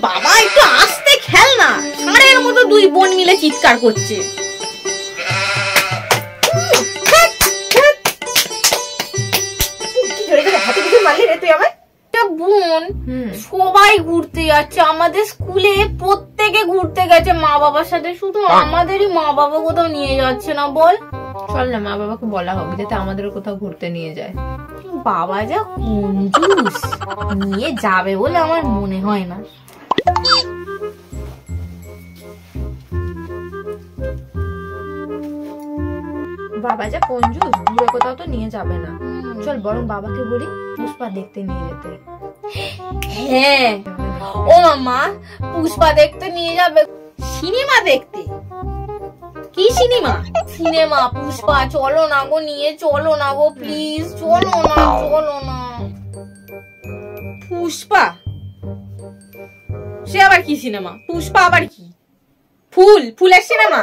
বাবা একটু আস্তে খেল না, ষাঁড়ের মতো দুই বোন মিলে চিৎকার করছে। বোন সবাই ঘুরতে যাচ্ছে, আমাদের স্কুলে প্রত্যেকে ঘুরতে গেছে মা বাবার সাথে, শুধু আমাদেরই মা বাবা কোথাও নিয়ে যাচ্ছে না। বল চল না মা বাবাকে বলা হবে যাতে আমাদের কোথাও ঘুরতে নিয়ে যায়। বাবা যা কঞ্জুস, নিয়ে যাবে বলে আমার মনে হয় না। বাবা যা কঞ্জুস, দূরে কোথাও তো নিয়ে যাবে না। চল বরং বাবাকে বলি পুষ্পা দেখতে নিয়ে যেতে। হ্যাঁ ও মামা, পুষ্পা দেখতে নিয়ে যাবে। সিনেমা দেখতে? কি সিনেমা? সিনেমা পুষ্পা, চলো না গো, নিয়ে চলো না গো প্লিজ, চলো না চলো না। পুষ্পা? সে আবার কি সিনেমা? পুষ্পা আবার কি? ফুলের সিনেমা?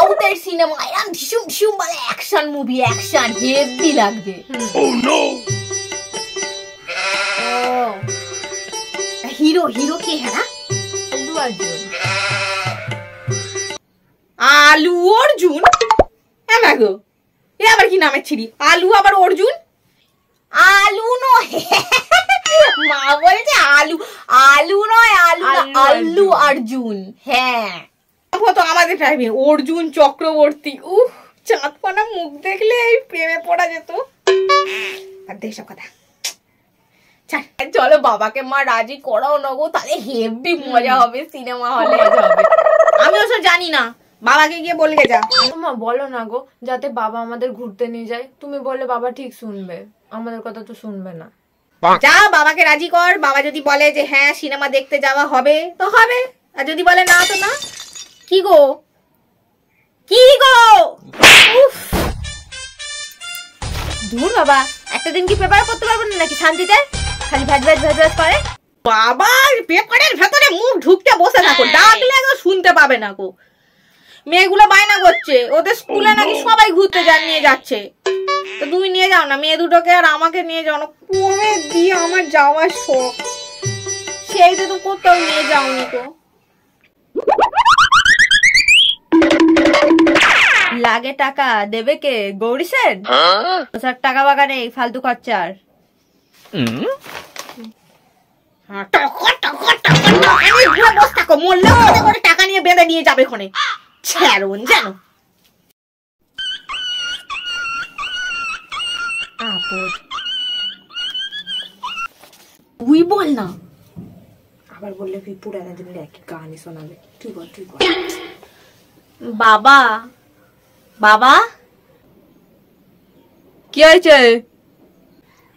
আউটের সিনেমা, এরকম ঢিসুম ঢিসুম বলে অ্যাকশন মুভি, অ্যাকশন হেভি লাগবে। হিরো কে? হ্যাঁ আলু অর্জুন। আলু অর্জুন? হ্যাঁ গো, এ আবার কি নামের ছিড়ি? আলু আবার অর্জুন? আলু নয়, মা বলেছে আলু, আলু নয়, আলু অর্জুন। হ্যাঁ তো আমাদের টাইমে অর্জুন চক্রবর্তী, চাঁদপানা মুখ দেখলে এই প্রেমে পড়া যেত। আর দেশব কথা, চলো বাবাকে মা রাজি করাও না গো, তাহলে হেভি মজা হবে, সিনেমা হলে মজা হবে। আমি ওসব জানি না, বাবাকে গিয়ে বলবে যা। মা বলো না গো, যাতে বাবা আমাদের ঘুরতে নিয়ে যায়। তুমি বললে বাবা ঠিক শুনবে, আমাদের কথা তো শুনবে না। যা বাবাকে রাজি কর, বাবা যদি বলে যে হ্যাঁ সিনেমা দেখতে যাওয়া হবে তো হবে, আর যদি বলে না তো না। কি গো দূর বাবা, একটা দিন কি পেপার করতে পারবো না নাকি শান্তিতে? খালি ভ্যাজ ভ্যাজ ভ্যাজ ভ্যাজ করে। বাবা পেপারের ভেতরে মুখ ঢুকতে বসে থাকো, ডাকলে একদম শুনতে পাবে না গো। মেয়েগুলো বায়না করছে ওদের স্কুলে নাকি সবাই ঘুরতে নিয়ে যাচ্ছে, তো তুমি নিয়ে যাও না মেয়ে দুটোকে, আর আমাকে নিয়ে যাও না। কবে দিয়ে আমার যাওয়ার শখ, সেইটা তো কোথাও নিয়ে যাওনি তো। লাগে টাকা দেবে কে? গৌরী সেন? ওসব টাকা বাগা নেই, ফালতু খরচার। টাকা নিয়ে বেঁধে নিয়ে যাবে ওখানে, ছাড়ুন যেন। তুই বল না, আবার বললে তুই পুরানা দিনের একই কাহিনী শোনাবে। তুই বল। বাবা বাবা কি হয়েছে?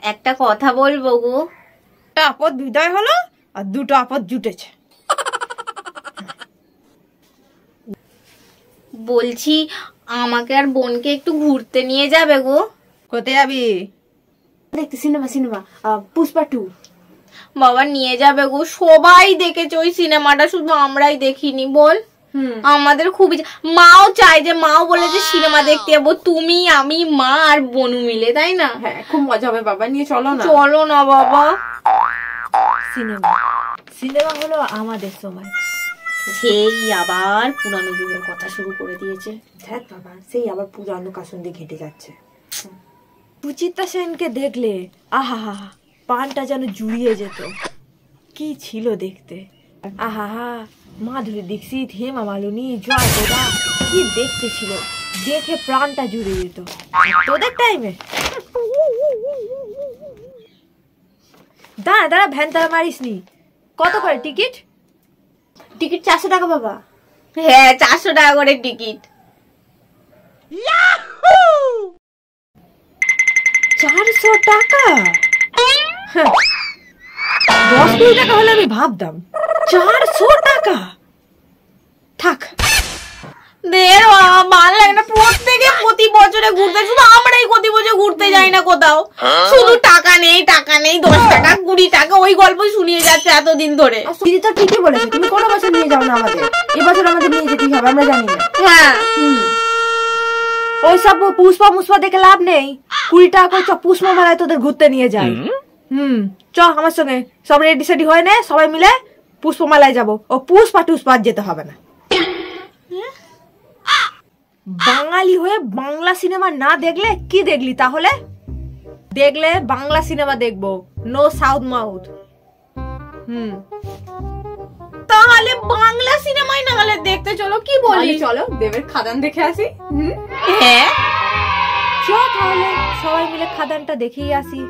একটা কথা বলবো গো। একটা আপদ বিদায় হলো আর দুটো আপদ জুটেছে। বলছি আমাকে আর বোনকে একটু ঘুরতে নিয়ে যাবে গো। কোথায় যাবি? দেখতে সিনেমা পুষ্পা 2। বাবা নিয়ে যাবে গো, সবাই দেখেছে ওই সিনেমাটা, শুধু আমরাই দেখিনি। বল আমাদের খুবই, মাও চায় যে, মাও বলেছে সিনেমা দেখতে যাবো, তুমি আমি মা আর বনু মিলে, তাই না? হ্যাঁ খুব মজা হবে বাবা, নিয়ে চলো না। চলো না বাবা। সিনেমা হলো আমাদের সময়, সেই আবার পুরানো যুগের কথা শুরু করে দিয়েছে। দেখ বাবা, সেই আবার পুরানো কাসন দিয়ে ঘেটে যাচ্ছে। সুচিত্রা সেনকে দেখলে আহা হা, পানটা যেন জুড়িয়ে যেত। কি ছিল দেখতে, আহা হা, মাধুরী দীক্ষিত, হেমা মালিনী, জয় প্রদা, কি দেখতে ছিল, দেখে প্রাণটা জুড়ে যেত। তোদের টাইমে দাঁড়া ভ্যান তারা মারিস নি। কত করে টিকিট? টিকিট 400 টাকা বাবা। হ্যাঁ 400 টাকা করে টিকিট। 400 টাকা? 10-20 টাকা হলে আমি ভাবতাম, 400 টাকা? থাক ভালো লাগে না, প্রত্যেকে প্রতি বছরে ঘুরতে, শুধু আমরাই প্রতি বছর ঘুরতে যাই না কোথাও, শুধু টাকা নেই 10 টাকা 20 টাকা, ওই গল্প শুনিয়ে যাচ্ছে এতদিন ধরে। দিদি তো ঠিকই বলেছে, তুমি কোনো বছর নিয়ে যাও না আমাদের, এবছর আমাদের নিয়ে যেতেই হবে, আমরা জানি না। হ্যাঁ ওইসব পুষ্পা দেখে লাভ নেই, 20 টাকা করে পুষ্পা মেলায় তোদের ঘুরতে নিয়ে যায়। চ আমার সঙ্গে সব রেডি সেডি হয় না, সবাই মিলে পুষ্পমালায় যাব। ও পুষ্পা টুষ্পা যেতে হবে না। বাঙালি হয়ে বাংলা সিনেমা না দেখলে কি দেখলি তাহলে? দেখলে বাংলা সিনেমা দেখবো, নো সাউথ মাউথ। তাহলে বাংলা সিনেমাই না হলে দেখতে চলো, কি বলি? চলো দেবের খাদান দেখে আসি। হ্যাঁ চ তাহলে সবাই মিলে খাদানটা দেখেই আসি,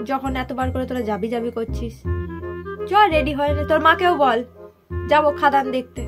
যখন এতবার করে তোরা যাবি যাবি করছিস। চ রেডি হয় না, তোর মাকেও বল যাবো খাদান দেখতে।